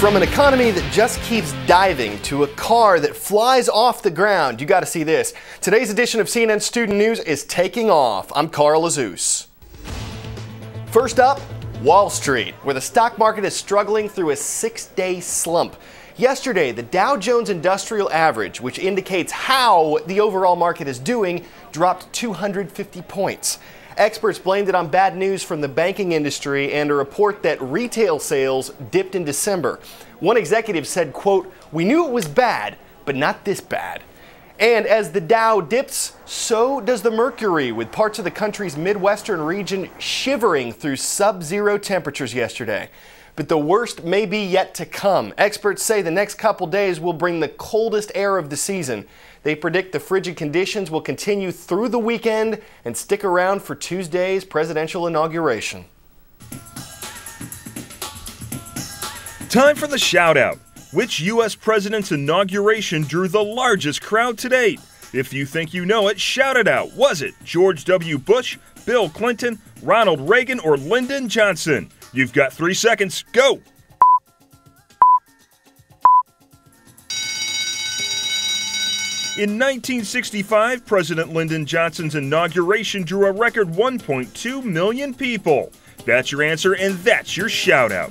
From an economy that just keeps diving to a car that flies off the ground, you got to see this. Today's edition of CNN Student News is taking off. I'm Carl Azus. First up, Wall Street, where the stock market is struggling through a 6-day slump. Yesterday, the Dow Jones Industrial Average, which indicates how the overall market is doing, dropped 250 points. Experts blamed it on bad news from the banking industry and a report that retail sales dipped in December. One executive said, quote, "We knew it was bad, but not this bad." And as the Dow dips, so does the mercury, with parts of the country's Midwestern region shivering through sub-zero temperatures yesterday. But the worst may be yet to come. Experts say the next couple days will bring the coldest air of the season. They predict the frigid conditions will continue through the weekend and stick around for Tuesday's presidential inauguration. Time for the shout out. Which U.S. president's inauguration drew the largest crowd to date? If you think you know it, shout it out. Was it George W. Bush, Bill Clinton, Ronald Reagan, or Lyndon Johnson? You've got 3 seconds. Go! In 1965, President Lyndon Johnson's inauguration drew a record 1.2 million people. That's your answer, and that's your shout-out.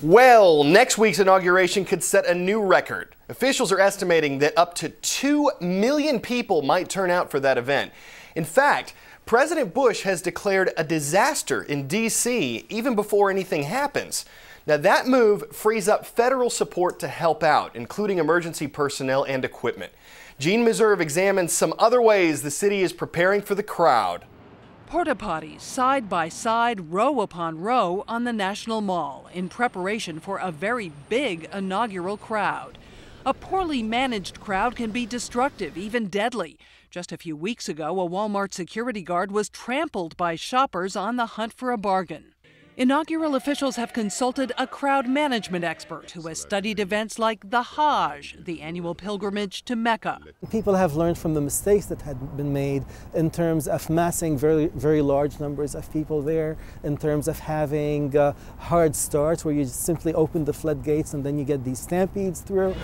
Well, next week's inauguration could set a new record. Officials are estimating that up to 2 million people might turn out for that event. In fact, President Bush has declared a disaster in D.C. even before anything happens. Now, that move frees up federal support to help out, including emergency personnel and equipment. Gene Meserve examines some other ways the city is preparing for the crowd. Porta potties side by side, row upon row on the National Mall in preparation for a very big inaugural crowd. A poorly managed crowd can be destructive, even deadly. Just a few weeks ago, a Walmart security guard was trampled by shoppers on the hunt for a bargain. Inaugural officials have consulted a crowd management expert who has studied events like the Hajj, the annual pilgrimage to Mecca. People have learned from the mistakes that had been made in terms of massing very large numbers of people there, in terms of having hard starts where you simply open the floodgates and then you get these stampedes through.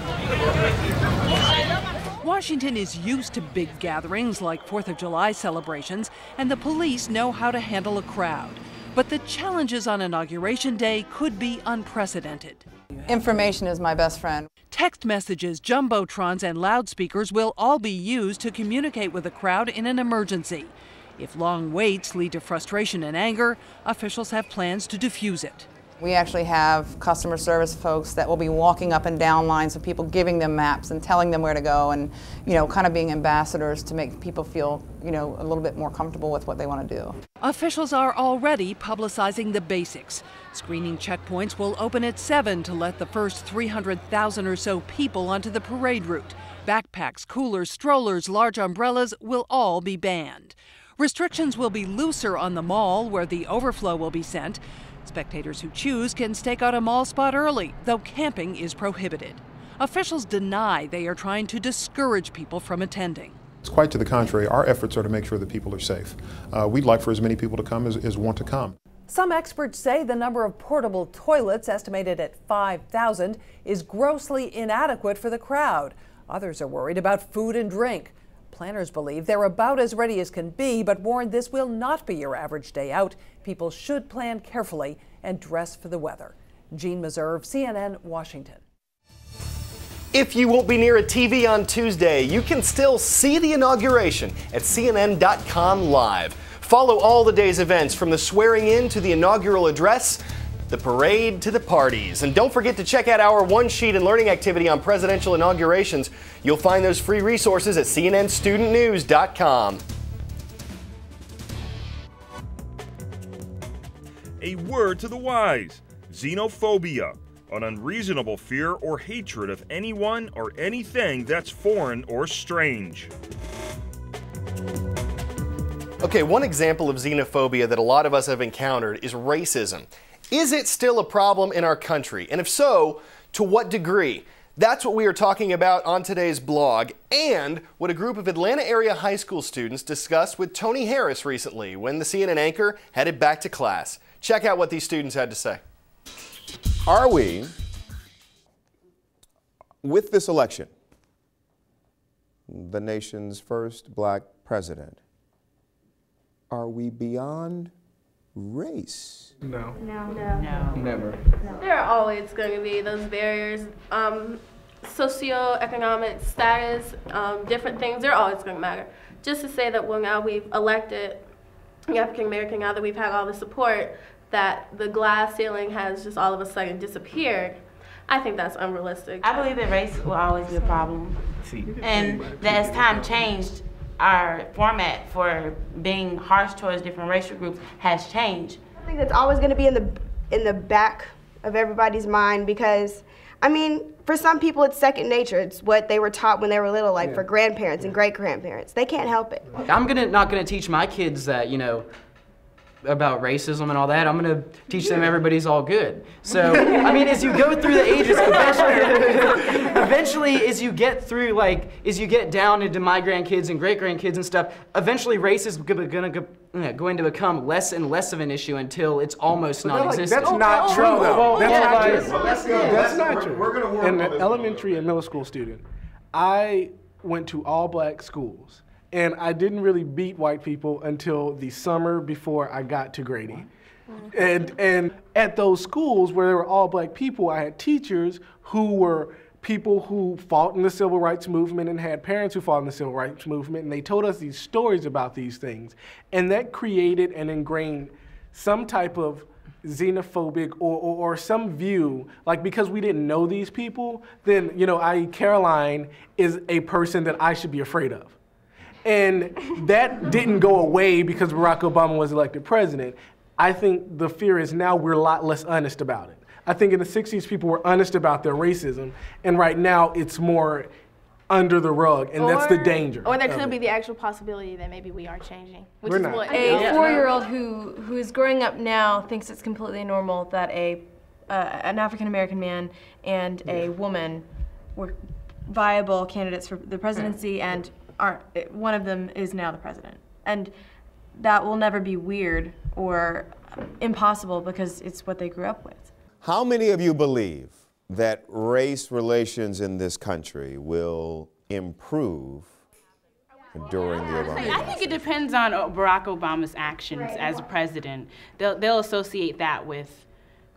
Washington is used to big gatherings like 4th of July celebrations, and the police know how to handle a crowd. But the challenges on Inauguration Day could be unprecedented. Information is my best friend. Text messages, jumbotrons, and loudspeakers will all be used to communicate with the crowd in an emergency. If long waits lead to frustration and anger, officials have plans to diffuse it. We actually have customer service folks that will be walking up and down lines of people, giving them maps and telling them where to go, and kind of being ambassadors to make people feel a little bit more comfortable with what they want to do. Officials are already publicizing the basics. Screening checkpoints will open at 7 to let the first 300,000 or so people onto the parade route. Backpacks, coolers, strollers, large umbrellas will all be banned. Restrictions will be looser on the mall, where the overflow will be sent. Spectators who choose can stake out a mall spot early, though camping is prohibited. Officials deny they are trying to discourage people from attending. It's quite to the contrary. Our efforts are to make sure that people are safe. We'd like for as many people to come as want to come. Some experts say the number of portable toilets, estimated at 5,000, is grossly inadequate for the crowd. Others are worried about food and drink. Planners believe they're about as ready as can be, but warn this will not be your average day out. People should plan carefully and dress for the weather. Gene Meserve, CNN, Washington. If you won't be near a TV on Tuesday, you can still see the inauguration at CNN.com Live. Follow all the day's events, from the swearing in to the inaugural address, the parade to the parties. And don't forget to check out our one-sheet and learning activity on presidential inaugurations. You'll find those free resources at cnnstudentnews.com. A word to the wise: xenophobia, an unreasonable fear or hatred of anyone or anything that's foreign or strange. Okay, one example of xenophobia that a lot of us have encountered is racism. Is it still a problem in our country? And if so, to what degree? That's what we are talking about on today's blog, and what a group of Atlanta area high school students discussed with Tony Harris recently when the CNN anchor headed back to class. Check out what these students had to say. Are we, with this election, the nation's first black president, are we beyond race? No. No. Never. There are always going to be those barriers. Socioeconomic status, different things, they're always going to matter. Just to say that, well, now we've elected the African American, now that we've had all the support, that the glass ceiling has just all of a sudden disappeared, I think that's unrealistic. I believe that race will always be a problem. And that as time changed, our format for being harsh towards different racial groups has changed. I think that's always going to be in the back of everybody's mind because, I mean, for some people it's second nature. It's what they were taught when they were little, like for grandparents and great-grandparents. They can't help it. I'm not gonna teach my kids that, you know, about racism and all that. I'm gonna teach them everybody's all good. So, I mean, as you go through the ages, eventually as you get through, like, as you get down into my grandkids and great-grandkids and stuff, eventually race is going to become less and less of an issue until it's almost non-existent. That's not true, though. That's not true. We're gonna work on an elementary and middle school student. I went to all black schools. And I didn't really beat white people until the summer before I got to Grady. And at those schools where there were all black people, I had teachers who were people who fought in the civil rights movement and had parents who fought in the civil rights movement, and they told us these stories about these things. And that created and ingrained some type of xenophobic or some view, like because we didn't know these people, then, you know, i.e. Caroline is a person that I should be afraid of. And that didn't go away because Barack Obama was elected president. I think the fear is now we're a lot less honest about it. I think in the 60s people were honest about their racism, and right now it's more under the rug, and that's the danger. Or there could be the actual possibility that maybe we are changing. Which We're is not. what A 4-year-old who is growing up now thinks it's completely normal that an African American man and a woman were viable candidates for the presidency, and one of them is now the president. And that will never be weird or impossible because it's what they grew up with. How many of you believe that race relations in this country will improve during the Obama I think it depends on Barack Obama's actions as a president. They'll associate that with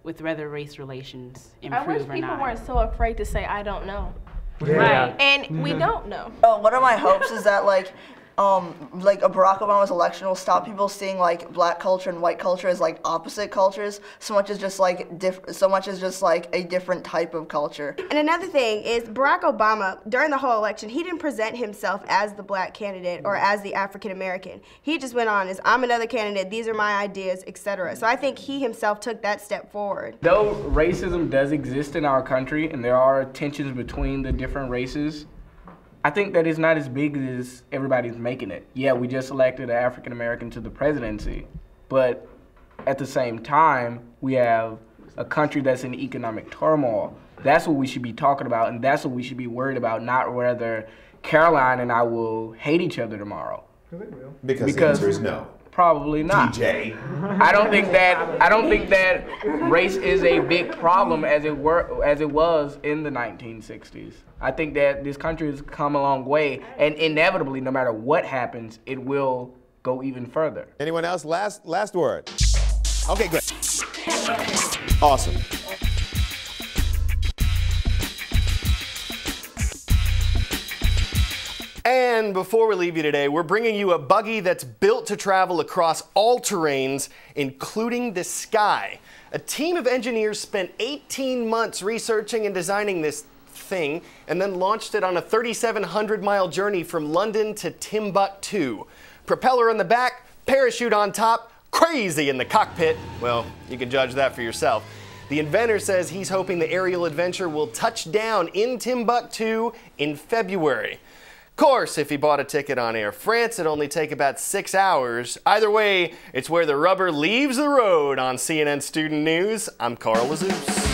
whether race relations improve or not. I wish people weren't so afraid to say, I don't know. Yeah. Right. And we don't know. One of my hopes is that like a Barack Obama's election will stop people seeing like black culture and white culture as like opposite cultures, so much as just like a different type of culture. And another thing is Barack Obama, during the whole election, he didn't present himself as the black candidate or as the African American. He just went on as, I'm another candidate, these are my ideas, etc. So I think he himself took that step forward. Though racism does exist in our country and there are tensions between the different races, I think that it's not as big as everybody's making it. Yeah, we just elected an African American to the presidency, but at the same time, we have a country that's in economic turmoil. That's what we should be talking about, and that's what we should be worried about, not whether Caroline and I will hate each other tomorrow. Because the answer is no. Probably not. DJ. I don't think that race is a big problem as it was in the 1960s. I think that this country has come a long way, and inevitably, no matter what happens, it will go even further. Anyone else? Last word. Okay, good. Awesome. And before we leave you today, we're bringing you a buggy that's built to travel across all terrains, including the sky. A team of engineers spent 18 months researching and designing this thing, and then launched it on a 3,700-mile journey from London to Timbuktu. Propeller in the back, parachute on top, crazy in the cockpit. Well, you can judge that for yourself. The inventor says he's hoping the aerial adventure will touch down in Timbuktu in February. Of course, if he bought a ticket on Air France, it'd only take about 6 hours. Either way, it's where the rubber leaves the road on CNN Student News. I'm Carl Azuz.